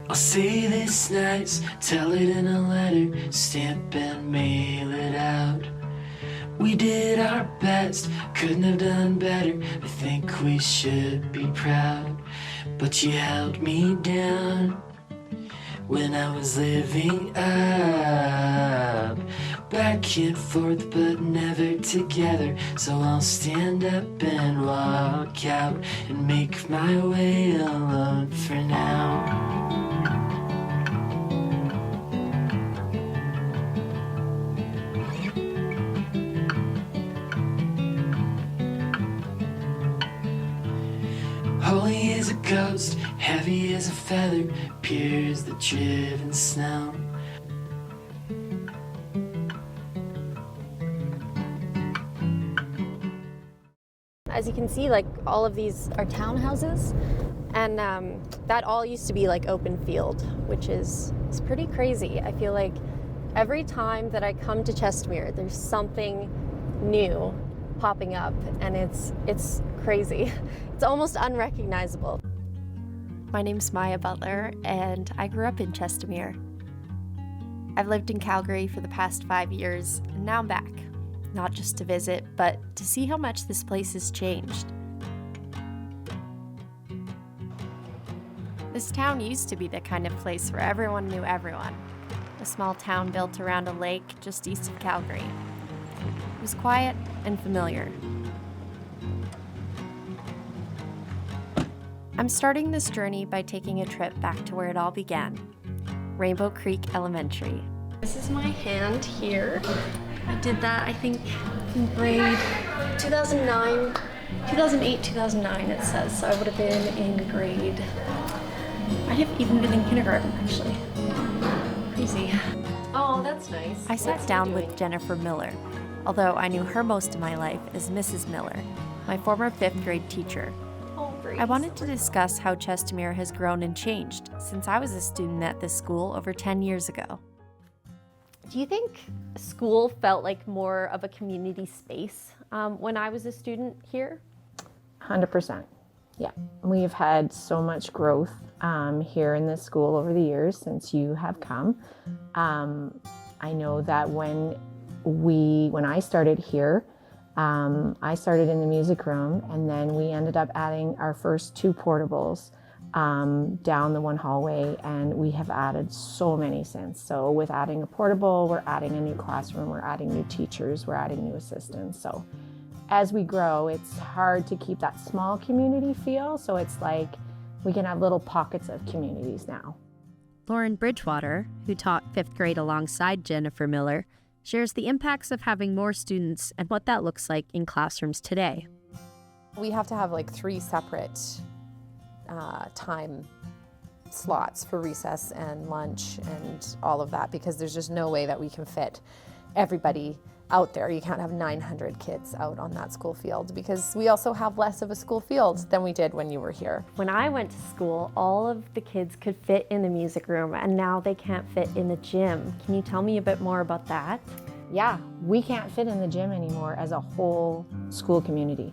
I'll say this nice, tell it in a letter, stamp and mail it out. We did our best, couldn't have done better, I think we should be proud. But you held me down when I was living up. Back and forth but never together, so I'll stand up and walk out and make my way alone for now. Holy as a ghost, heavy as a feather, pure as the driven snow. As you can see, like, all of these are townhouses, and that all used to be like open field, which is pretty crazy. I feel like every time that I come to Chestermere, there's something new popping up, and it's crazy. It's almost unrecognizable. My name's Mya Butler, and I grew up in Chestermere. I've lived in Calgary for the past 5 years, and now I'm back. Not just to visit, but to see how much this place has changed. This town used to be the kind of place where everyone knew everyone. A small town built around a lake just east of Calgary. It was quiet and familiar. I'm starting this journey by taking a trip back to where it all began, Rainbow Creek Elementary. This is my hand here. I did that, I think, in grade 2009, 2008, 2009 it says. So I would have been in grade, I'd have even been in kindergarten actually. Crazy. Oh, that's nice. I sat down with Jennifer Miller, although I knew her most of my life as Mrs. Miller, my former 5th grade teacher. I wanted to discuss how Chestermere has grown and changed since I was a student at this school over 10 years ago. Do you think school felt like more of a community space when I was a student here? 100%. Yeah. We've had so much growth here in this school over the years since you have come. I know that when I started here, I started in the music room, and then we ended up adding our first 2 portables down the one hallway, and we have added so many since. So with adding a portable, we're adding a new classroom, we're adding new teachers, we're adding new assistants. So as we grow, it's hard to keep that small community feel. So it's like we can have little pockets of communities now. Lauren Bridgewater, who taught 5th grade alongside Jennifer Miller, shares the impacts of having more students and what that looks like in classrooms today. We have to have like 3 separate time slots for recess and lunch and all of that, because there's just no way that we can fit everybody out there. You can't have 900 kids out on that school field, because we also have less of a school field than we did when you were here. When I went to school, all of the kids could fit in the music room, and now they can't fit in the gym. Can you tell me a bit more about that? Yeah, we can't fit in the gym anymore as a whole school community.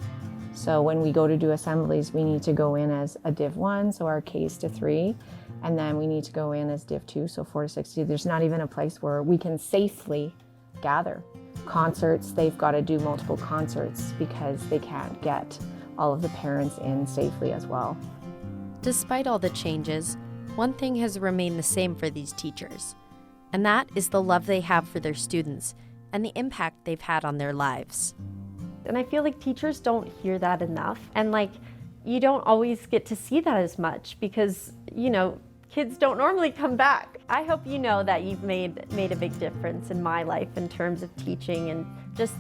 So when we go to do assemblies, we need to go in as a Div 1, so our Ks to 3, and then we need to go in as Div 2, so 4 to 60. There's not even a place where we can safely gather. Concerts, they've got to do multiple concerts because they can't get all of the parents in safely as well. Despite all the changes, one thing has remained the same for these teachers, and that is the love they have for their students and the impact they've had on their lives. And I feel like teachers don't hear that enough, and like, you don't always get to see that as much because, you know, kids don't normally come back. I hope you know that you've made a big difference in my life in terms of teaching and just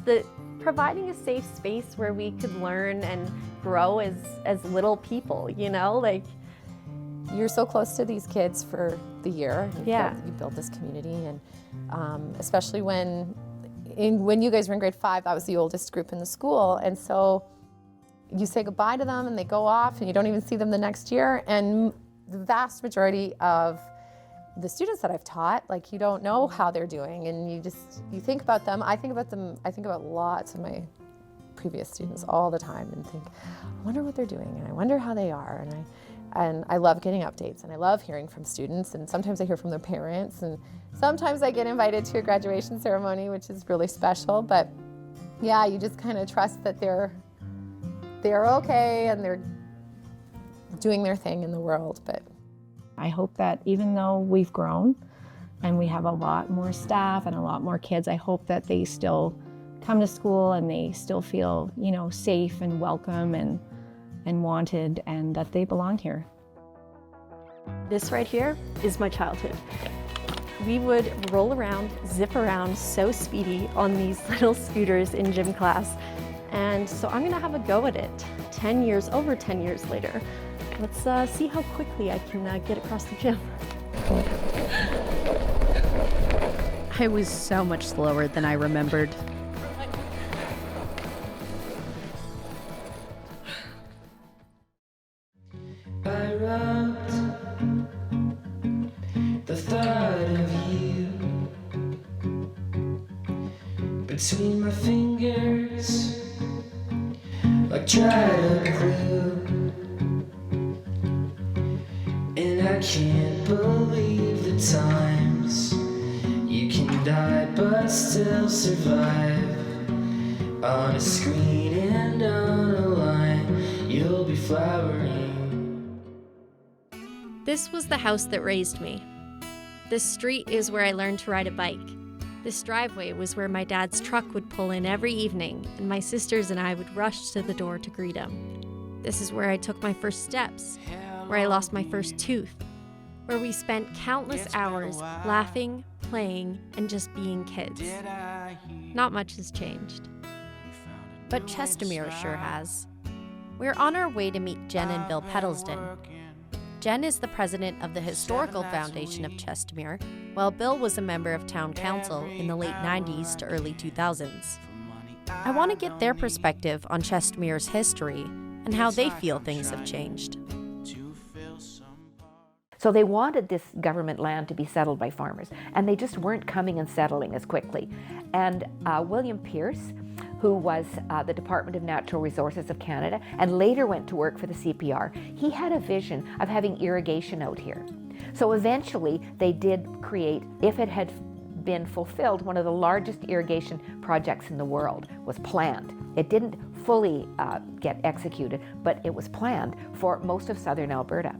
providing a safe space where we could learn and grow as little people, you know? Like, You're so close to these kids for the year. Yeah. You built this community, and especially when you guys were in grade 5, that was the oldest group in the school, and so you say goodbye to them and they go off and you don't even see them the next year. And the vast majority of the students that I've taught, like, you don't know how they're doing, and you think about them. I think about lots of my previous students all the time and think, I wonder what they're doing, and I wonder how they are, and And I love getting updates, and I love hearing from students, and sometimes I hear from their parents, and sometimes I get invited to a graduation ceremony, which is really special. But yeah, you just kind of trust that they're okay and they're doing their thing in the world. But I hope that even though we've grown and we have a lot more staff and a lot more kids, I hope that they still come to school and they still feel, you know, safe and welcome and wanted, and that they belong here. This right here is my childhood. We would roll around, zip around so speedy on these little scooters in gym class. And so I'm gonna have a go at it over 10 years later. Let's see how quickly I can get across the gym. I was so much slower than I remembered. I wrote the thought of you between my fingers like dried up glue, and I can't believe the times you can die but still survive. On a screen and on a line, you'll be flowering. This was the house that raised me. This street is where I learned to ride a bike. This driveway was where my dad's truck would pull in every evening, and my sisters and I would rush to the door to greet him. This is where I took my first steps, where I lost my first tooth, where we spent countless hours laughing, playing, and just being kids. Not much has changed. But Chestermere sure has. We're on our way to meet Jen and Bill Peddleston. Jen is the president of the Historical Foundation of Chestermere, while Bill was a member of town council in the late 90s to early 2000s. I want to get their perspective on Chestermere's history and how they feel things have changed. So they wanted this government land to be settled by farmers, and they just weren't coming and settling as quickly. And William Pierce, who was the Department of Natural Resources of Canada and later went to work for the CPR, he had a vision of having irrigation out here. So eventually they did create, if it had been fulfilled, one of the largest irrigation projects in the world was planned. It didn't fully get executed, but it was planned for most of southern Alberta.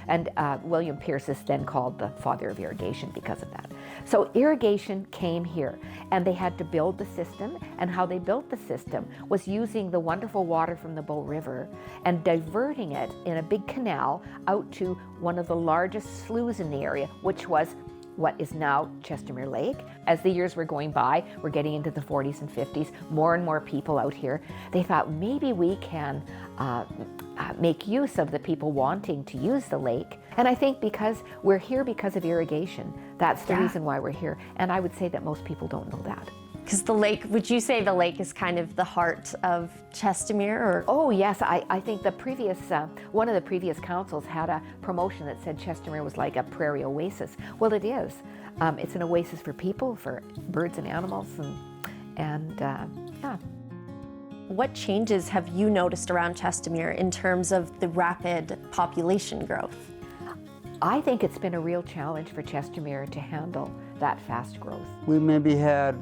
And William Pierce is then called the father of irrigation because of that. So irrigation came here, and they had to build the system, and how they built the system was using the wonderful water from the Bow River and diverting it in a big canal out to one of the largest sloughs in the area, which was what is now Chestermere Lake. As the years were going by, we're getting into the 40s and 50s, more and more people out here. They thought maybe we can make use of the people wanting to use the lake. And I think because we're here because of irrigation, that's the reason why we're here. And I would say that most people don't know that. Because the lake, would you say the lake is kind of the heart of Chestermere? Or? Oh yes, I think the previous, one of the previous councils had a promotion that said Chestermere was like a prairie oasis. Well, it is. It's an oasis for people, for birds and animals, and yeah. What changes have you noticed around Chestermere in terms of the rapid population growth? I think it's been a real challenge for Chestermere to handle that fast growth. We maybe had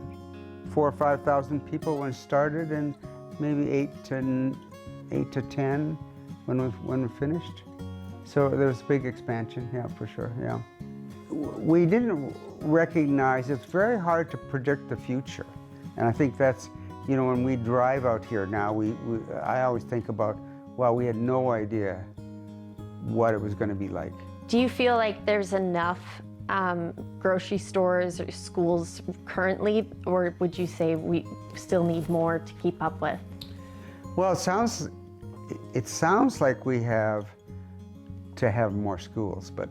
4,000 or 5,000 people when it started, and maybe 8 to 10 when we finished. So there was a big expansion, yeah, for sure, yeah. We didn't recognize, it's very hard to predict the future. And I think that's, you know, when we drive out here now, I always think about, well, we had no idea what it was going to be like. Do you feel like there's enough grocery stores or schools currently, or would you say we still need more to keep up with? Well, it sounds like we have to have more schools, but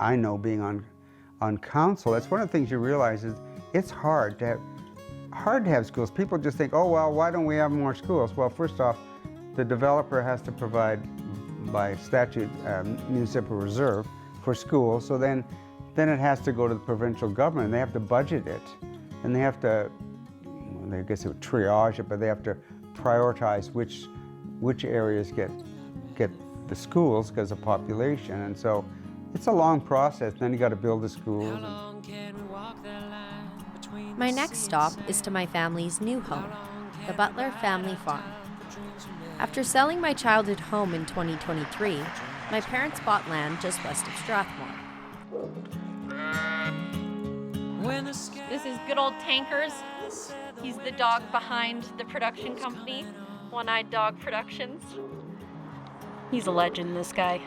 I know being on council, that's one of the things you realize is it's hard to have schools. People just think, oh, well, why don't we have more schools? Well, first off, the developer has to provide by statute municipal reserve for schools, so then it has to go to the provincial government, and they have to budget it, and they have to, I guess they would triage it, but they have to prioritize which areas get the schools because of population, and so it's a long process. Then you got to build the schools. My next stop is to my family's new home, the Butler Family Farm. After selling my childhood home in 2023, my parents bought land just west of Strathmore. This is good old Tankers. He's the dog behind the production company, One Eyed Dog Productions. He's a legend, this guy.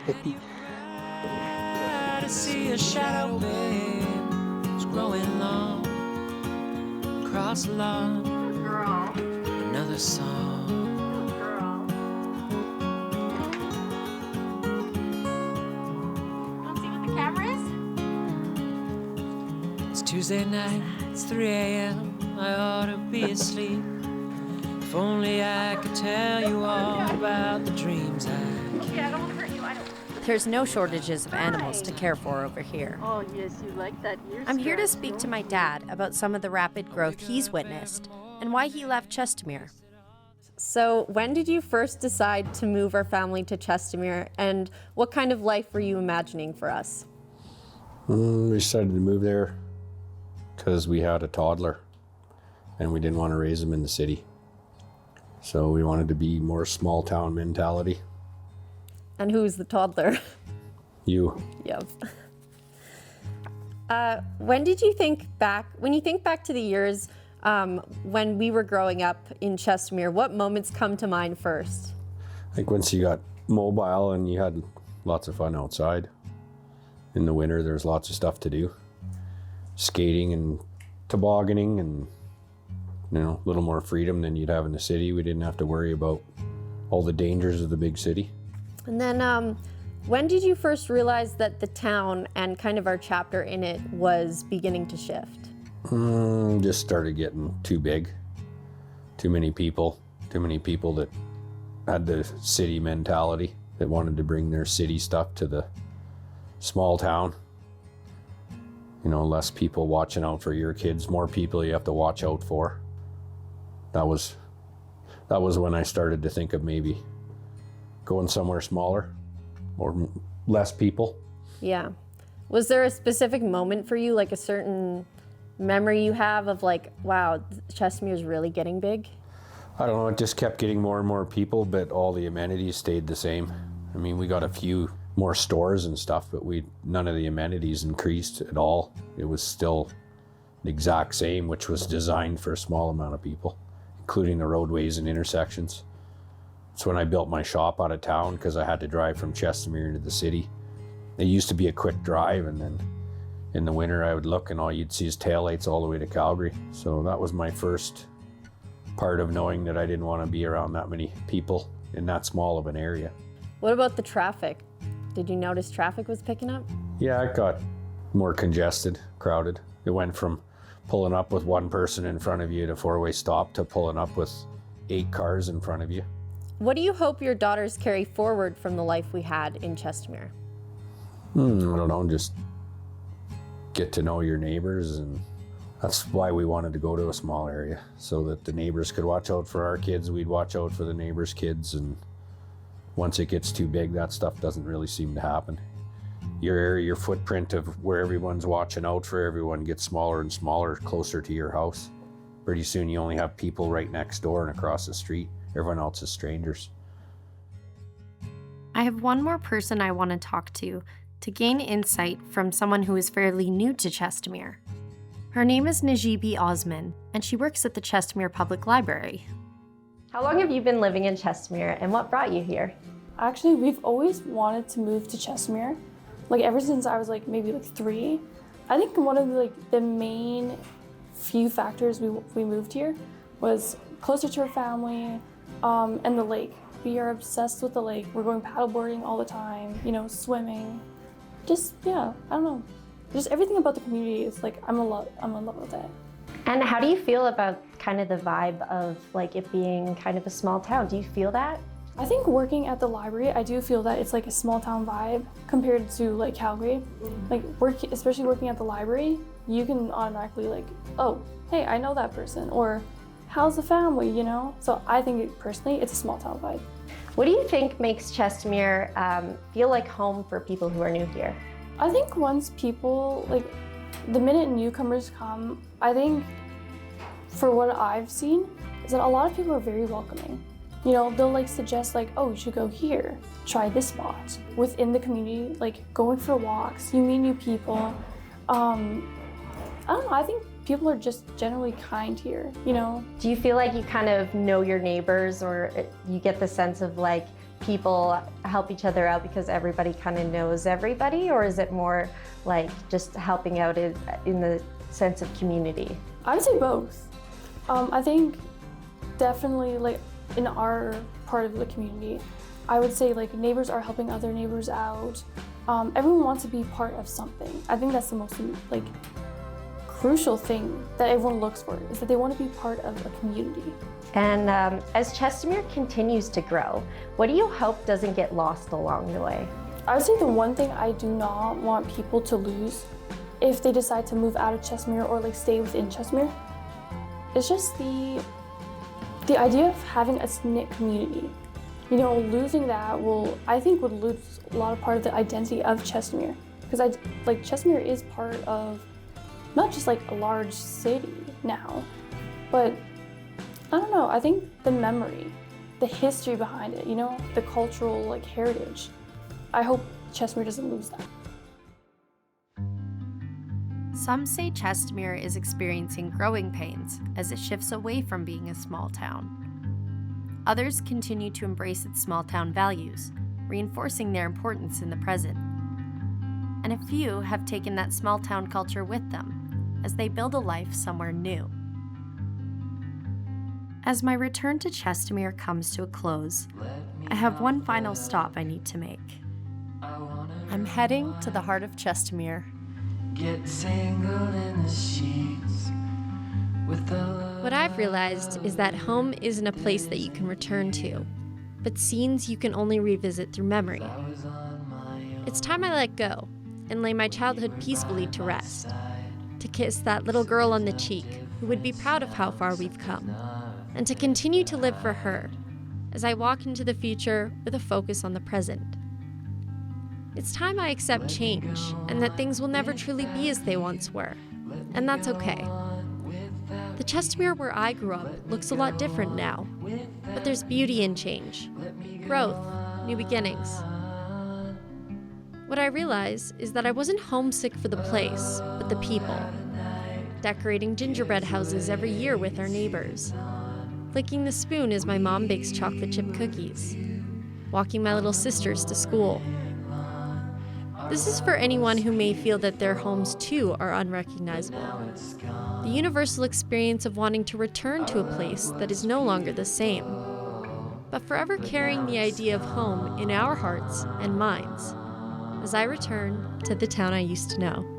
To see a shadow, babe, it's growing long across the lawn. Another song. Want to see what the camera is? It's Tuesday night, it's 3 a.m. I ought to be asleep. If only I could tell you all about the dreams I Okay, I don't want to hurt you. I don't. There's no shortages of animals to care for over here. Oh, yes, you like that ear I'm here to scratch, speak no? to my dad about some of the rapid growth he's witnessed and why he left Chestermere. So, when did you first decide to move our family to Chestermere, and what kind of life were you imagining for us? We decided to move there because we had a toddler and we didn't want to raise him in the city. So we wanted to be more small town mentality. And who's the toddler? You. Yep. When you think back to the years when we were growing up in Chestermere, what moments come to mind first? I think once you got mobile and you had lots of fun outside. In the winter, there's lots of stuff to do. Skating and tobogganing and, a little more freedom than you'd have in the city. We didn't have to worry about all the dangers of the big city. And then when did you first realize that the town and kind of our chapter in it was beginning to shift? Just started getting too big. Too many people that had the city mentality, that wanted to bring their city stuff to the small town. Less people watching out for your kids, more people you have to watch out for. That was when I started to think of maybe going somewhere smaller or less people. Yeah. Was there a specific moment for you, like a certain memory you have of like, wow, Chestermere's really getting big? I don't know, it just kept getting more and more people, but all the amenities stayed the same. I mean, we got a few more stores and stuff, but none of the amenities increased at all. It was still the exact same, which was designed for a small amount of people, including the roadways and intersections. It's when I built my shop out of town because I had to drive from Chestermere into the city. It used to be a quick drive, and then in the winter I would look and all you'd see is taillights all the way to Calgary. So that was my first part of knowing that I didn't want to be around that many people in that small of an area. What about the traffic? Did you notice traffic was picking up? Yeah, it got more congested, crowded. It went from pulling up with one person in front of you to four-way stop to pulling up with 8 cars in front of you. What do you hope your daughters carry forward from the life we had in Chestermere? I don't know, just get to know your neighbors, and that's why we wanted to go to a small area, so that the neighbors could watch out for our kids, we'd watch out for the neighbors' kids, and once it gets too big, that stuff doesn't really seem to happen. Your area, your footprint of where everyone's watching out for everyone gets smaller and smaller closer to your house. Pretty soon you only have people right next door and across the street. Everyone else is strangers. I have one more person I want to talk to gain insight from someone who is fairly new to Chestermere. Her name is Najibi Osman, and she works at the Chestermere Public Library. How long have you been living in Chestermere, and what brought you here? Actually, we've always wanted to move to Chestermere, ever since I was maybe 3. I think one of the main few factors we moved here was closer to our family, and the lake. We are obsessed with the lake. We're going paddleboarding all the time, swimming. I don't know. Just everything about the community is I'm in love with it. And how do you feel about kind of the vibe of it being kind of a small town? Do you feel that? I think working at the library, I do feel that it's a small town vibe compared to Calgary. Especially working at the library, you can automatically oh, hey, I know that person, or how's the family, So I think personally, it's a small town vibe. What do you think makes Chestermere feel like home for people who are new here? I think once people, like, the minute newcomers come, I think for what I've seen is that a lot of people are very welcoming. You know, they'll like suggest like, oh, you should go here, try this spot. Within the community, like going for walks, you meet new people. I don't know, I think people are just generally kind here, you know? Do you feel like you kind of know your neighbors, or you get the sense of like people help each other out because everybody kind of knows everybody, or is it more like just helping out in the sense of community? I would say both. I think definitely like in our part of the community, I would say like neighbors are helping other neighbors out. Everyone wants to be part of something. I think that's the most like crucial thing that everyone looks for, is that they want to be part of a community. And as Chestermere continues to grow, what do you hope doesn't get lost along the way? I would say the one thing I do not want people to lose if they decide to move out of Chestermere or like stay within Chestermere is just the idea of having a knit community. You know, losing that I think would lose a lot of part of the identity of Chestermere, because Chestermere is part of not just like a large city now, but I don't know, I think the memory, the history behind it, you know, the cultural like heritage. I hope Chestermere doesn't lose that. Some say Chestermere is experiencing growing pains as it shifts away from being a small town. Others continue to embrace its small town values, reinforcing their importance in the present. And a few have taken that small town culture with them as they build a life somewhere new. As my return to Chestermere comes to a close, I have one final stop I need to make. I'm heading to the heart of Chestermere. Get tangled in the sheets with the What I've realized is that home isn't a place that you can return to, but scenes you can only revisit through memory. It's time I let go and lay my childhood peacefully to rest, to kiss that little girl on the cheek who would be proud of how far we've come, and to continue to live for her as I walk into the future with a focus on the present. It's time I accept change and that things will never truly be as they once were, and that's okay. The Chestermere where I grew up looks a lot different now, but there's beauty in change, growth, new beginnings. What I realize is that I wasn't homesick for the place, but the people. Decorating gingerbread houses every year with our neighbors. Licking the spoon as my mom bakes chocolate chip cookies. Walking my little sisters to school. This is for anyone who may feel that their homes too are unrecognizable. The universal experience of wanting to return to a place that is no longer the same, but forever carrying the idea of home in our hearts and minds as I return to the town I used to know.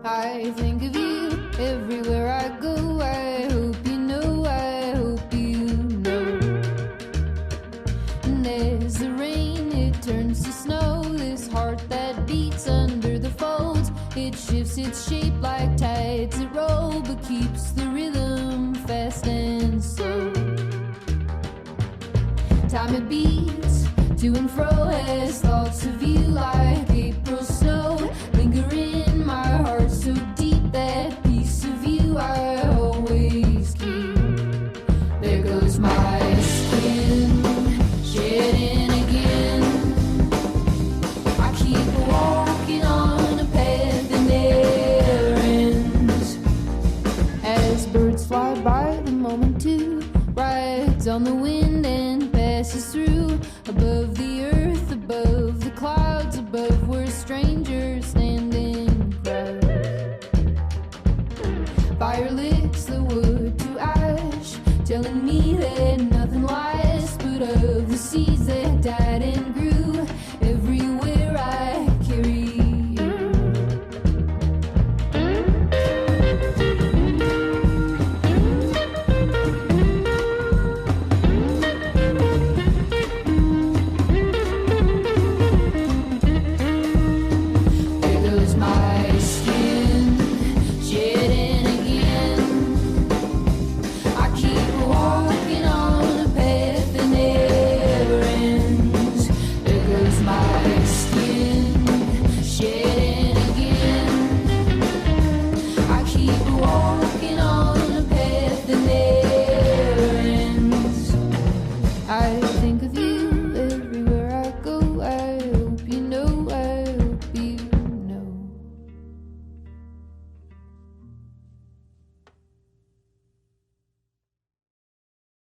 I think of you everywhere I go. I hope you know, I hope you know. And as the rain, it turns to snow. This heart that beats under the folds, it shifts its shape like tides that roll, but keeps the rhythm fast and slow. Time it beats to and fro as thoughts of you like April snow linger in my heart so deep. That piece of you I always keep. There goes my skin shedding again. I keep walking on a path that never ends. As birds fly by, the moment too rides on the wind and passes through. Above the earth, above the clouds, above where strangers stand in crowds. Fire licks the wood to ash, telling me that nothing lasts but of the seeds that died and grew.